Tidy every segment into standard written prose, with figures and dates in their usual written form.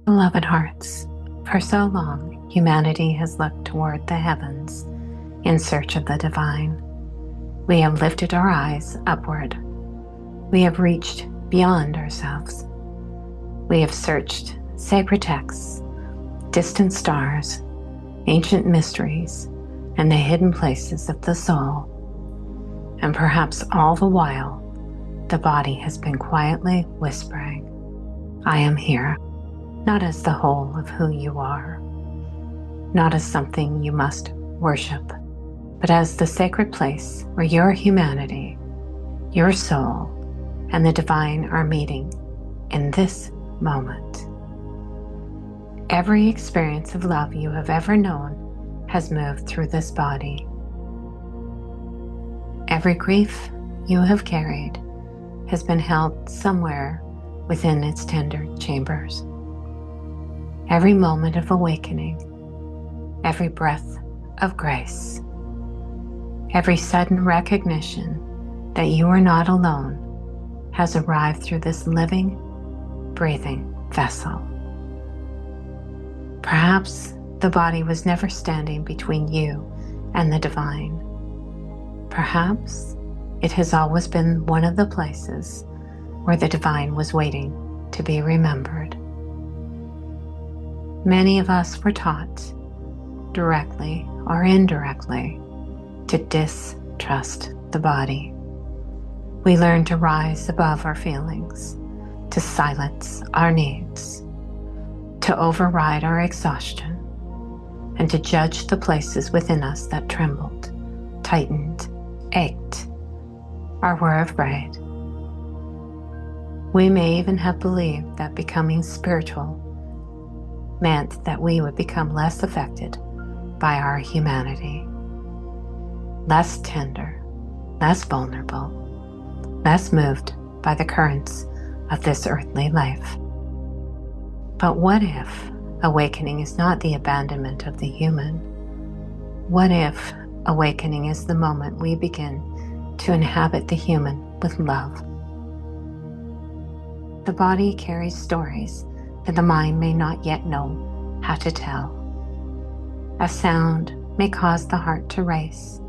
Beloved hearts, for so long humanity has looked toward the heavens in search of the divine. We have lifted our eyes upward. We have reached beyond ourselves. We have searched sacred texts, distant stars, ancient mysteries, and the hidden places of the soul. And perhaps all the while, the body has been quietly whispering, I am here, not as the whole of who you are, not as something you must worship, but as the sacred place where your humanity, your soul, and the divine are meeting in this moment. Every experience of love you have ever known has moved through this body. Every grief you have carried has been held somewhere within its tender chambers. Every moment of awakening, every breath of grace, every sudden recognition that you are not alone has arrived through this living, breathing vessel. Perhaps the body was never standing between you and the divine. Perhaps it has always been one of the places where the divine was waiting to be remembered. Many of us were taught, directly or indirectly, to distrust the body. We learn to rise above our feelings, to silence our needs, to override our exhaustion, and to judge the places within us that trembled, tightened, ached, or were afraid. We may even have believed that becoming spiritual meant that we would become less affected by our humanity, less tender, less vulnerable, less moved by the currents of this earthly life. But what if awakening is not the abandonment of the human? What if awakening is the moment we begin to inhabit the human with love? The body carries stories that the mind may not yet know how to tell. A sound may cause the heart to race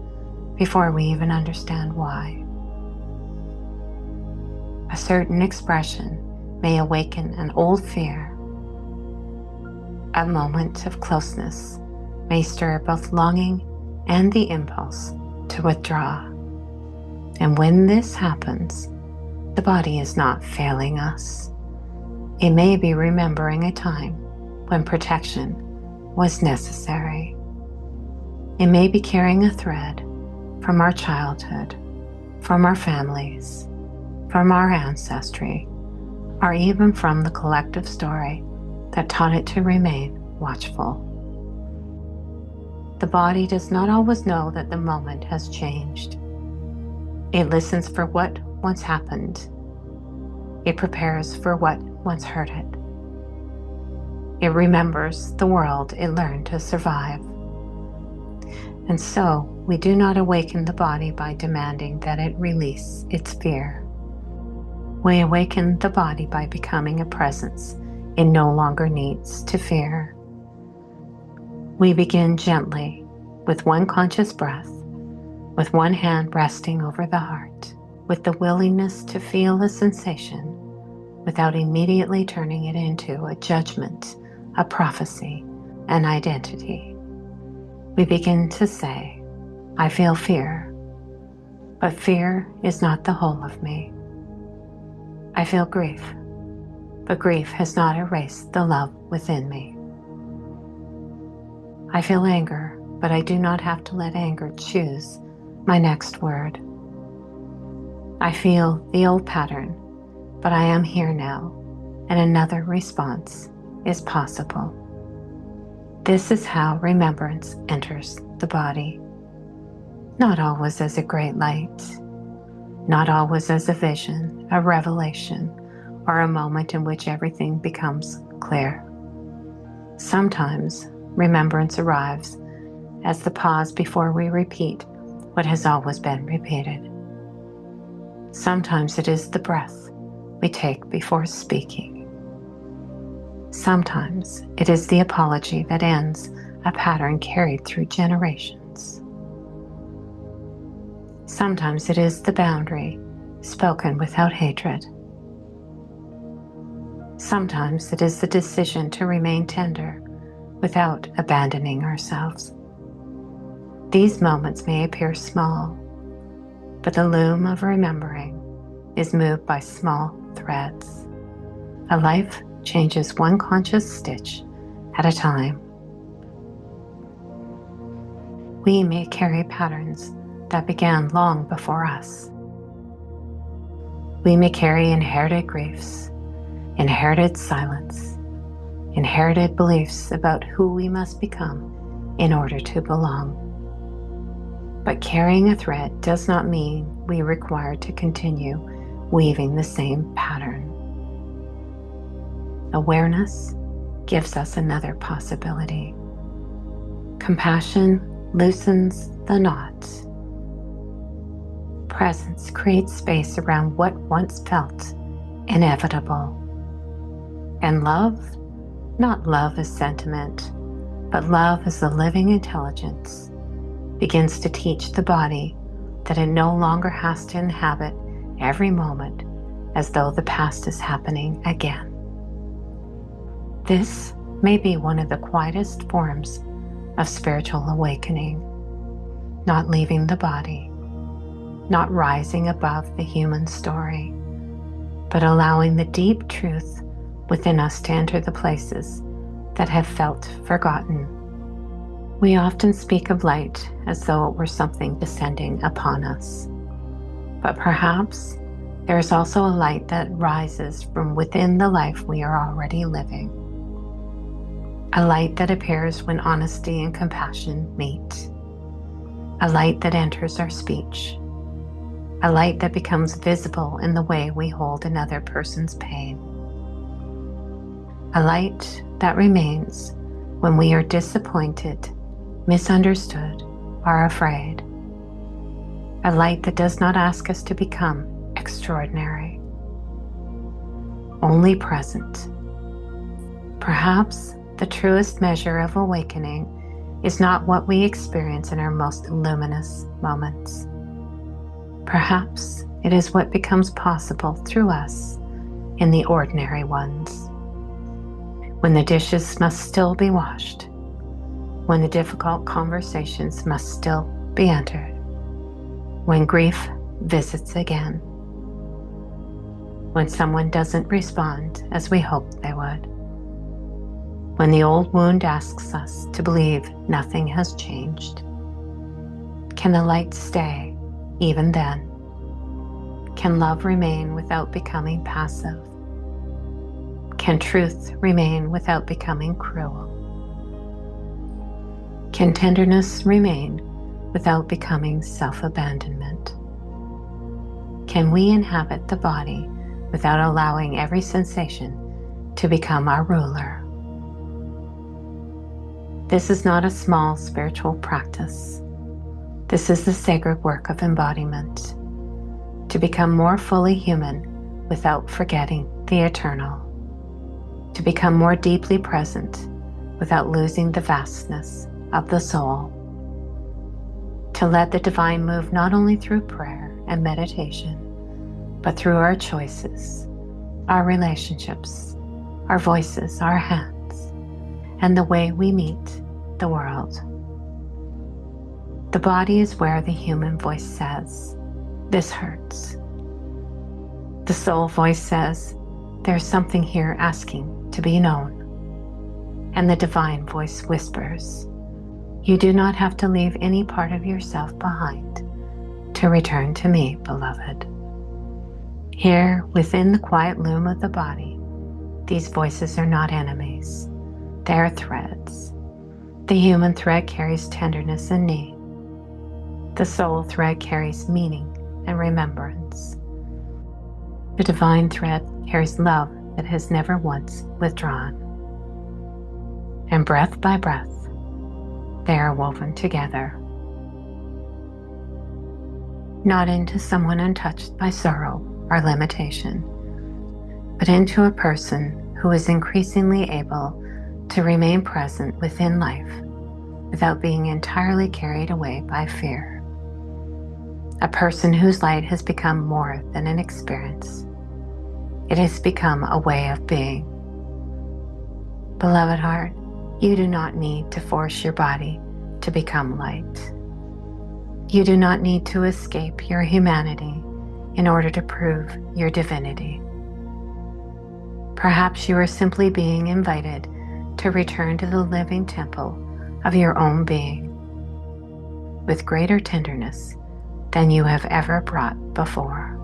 before we even understand why. A certain expression may awaken an old fear. A moment of closeness may stir both longing and the impulse to withdraw. And when this happens, the body is not failing us. It may be remembering a time when protection was necessary. It may be carrying a thread from our childhood, from our families, from our ancestry, or even from the collective story that taught it to remain watchful. The body does not always know that the moment has changed. It listens for what once happened. It prepares for what once hurt it. It remembers the world it learned to survive. And so, we do not awaken the body by demanding that it release its fear. We awaken the body by becoming a presence it no longer needs to fear. We begin gently with one conscious breath, with one hand resting over the heart, with the willingness to feel the sensation without immediately turning it into a judgment, a prophecy, an identity. We begin to say, I feel fear, but fear is not the whole of me. I feel grief, but grief has not erased the love within me. I feel anger, but I do not have to let anger choose my next word. I feel the old pattern, but I am here now, and another response is possible. This is how remembrance enters the body. Not always as a great light, not always as a vision, a revelation, or a moment in which everything becomes clear. Sometimes remembrance arrives as the pause before we repeat what has always been repeated. Sometimes it is the breath we take before speaking. Sometimes it is the apology that ends a pattern carried through generations. Sometimes it is the boundary spoken without hatred. Sometimes it is the decision to remain tender without abandoning ourselves. These moments may appear small, but the loom of remembering is moved by small threads. A life changes one conscious stitch at a time. We may carry patterns that began long before us. We may carry inherited griefs, inherited silence, inherited beliefs about who we must become in order to belong. But carrying a thread does not mean we are required to continue weaving the same pattern. Awareness gives us another possibility. Compassion loosens the knots. Presence creates space around what once felt inevitable. And love, not love as sentiment, but love as the living intelligence, begins to teach the body that it no longer has to inhabit every moment as though the past is happening again. This may be one of the quietest forms of spiritual awakening, not leaving the body, not rising above the human story, but allowing the deep truth within us to enter the places that have felt forgotten. We often speak of light as though it were something descending upon us, but perhaps there is also a light that rises from within the life we are already living. A light that appears when honesty and compassion meet. A light that enters our speech. A light that becomes visible in the way we hold another person's pain. A light that remains when we are disappointed, misunderstood, or afraid. A light that does not ask us to become extraordinary, only present. Perhaps the truest measure of awakening is not what we experience in our most luminous moments. Perhaps it is what becomes possible through us in the ordinary ones. When the dishes must still be washed, when the difficult conversations must still be entered, when grief visits again, when someone doesn't respond as we hoped they would, when the old wound asks us to believe nothing has changed. Can the light stay even then? Can love remain without becoming passive? Can truth remain without becoming cruel? Can tenderness remain without becoming self-abandonment? Can we inhabit the body without allowing every sensation to become our ruler? This is not a small spiritual practice. This is the sacred work of embodiment, to become more fully human without forgetting the eternal, to become more deeply present without losing the vastness of the soul, to let the divine move not only through prayer and meditation, but through our choices, our relationships, our voices, our hands, and the way we meet the world. The body is where the human voice says, "This hurts." The soul voice says, "There's something here asking to be known." And the divine voice whispers, "You do not have to leave any part of yourself behind to return to me, beloved." Here, within the quiet loom of the body, these voices are not enemies. They are threads. The human thread carries tenderness and need. The soul thread carries meaning and remembrance. The divine thread carries love that has never once withdrawn. And breath by breath, they are woven together. Not into someone untouched by sorrow or limitation, but into a person who is increasingly able to remain present within life without being entirely carried away by fear. A person whose light has become more than an experience. It has become a way of being. Beloved heart, you do not need to force your body to become light. You do not need to escape your humanity in order to prove your divinity. Perhaps you are simply being invited to return to the living temple of your own being with greater tenderness than you have ever brought before.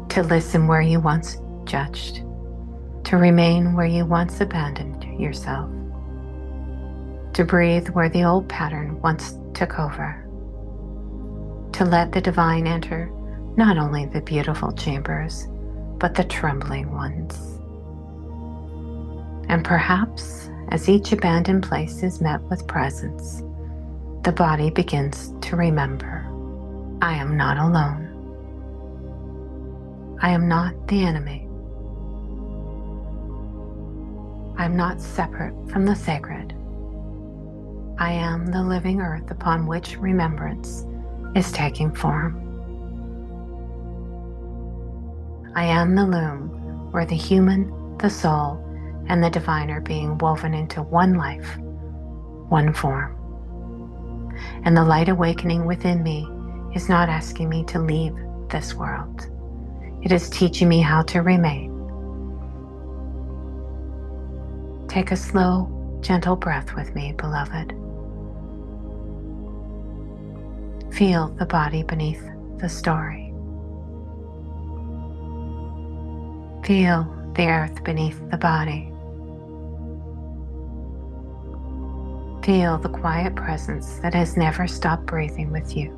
To listen where you once judged, to remain where you once abandoned yourself, to breathe where the old pattern once took over, to let the divine enter not only the beautiful chambers, but the trembling ones. And perhaps, as each abandoned place is met with presence, the body begins to remember, I am not alone. I am not the enemy. I am not separate from the sacred. I am the living earth upon which remembrance is taking form. I am the loom where the human, the soul, and the divine are being woven into one life, one form. And the light awakening within me is not asking me to leave this world. It is teaching me how to remain. Take a slow, gentle breath with me, beloved. Feel the body beneath the story. Feel the earth beneath the body. Feel the quiet presence that has never stopped breathing with you.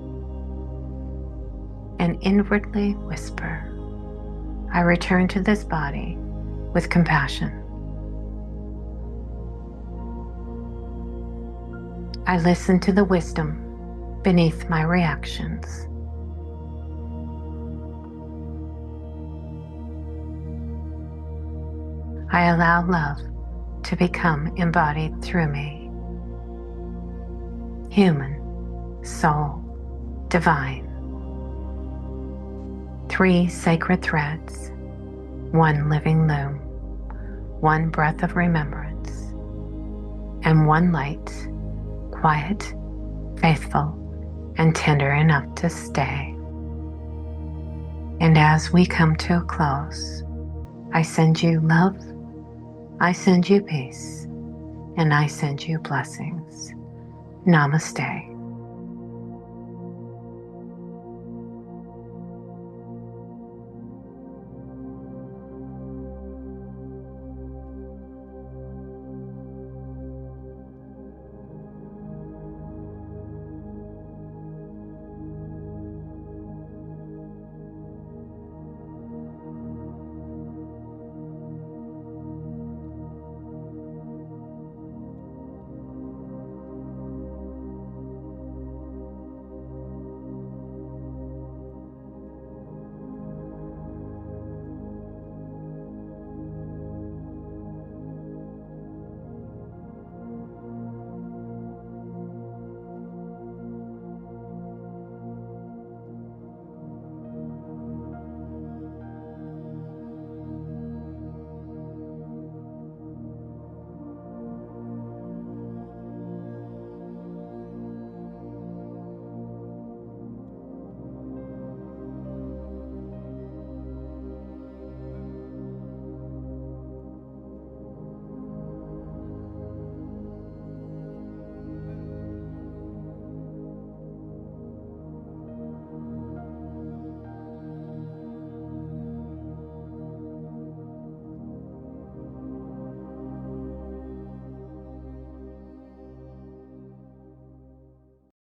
And inwardly whisper, I return to this body with compassion. I listen to the wisdom beneath my reactions. I allow love to become embodied through me. Human, soul, divine. 3 sacred threads, 1 living loom, 1 breath of remembrance, and 1 light, quiet, faithful, and tender enough to stay. And as we come to a close, I send you love, I send you peace, and I send you blessings. Namaste.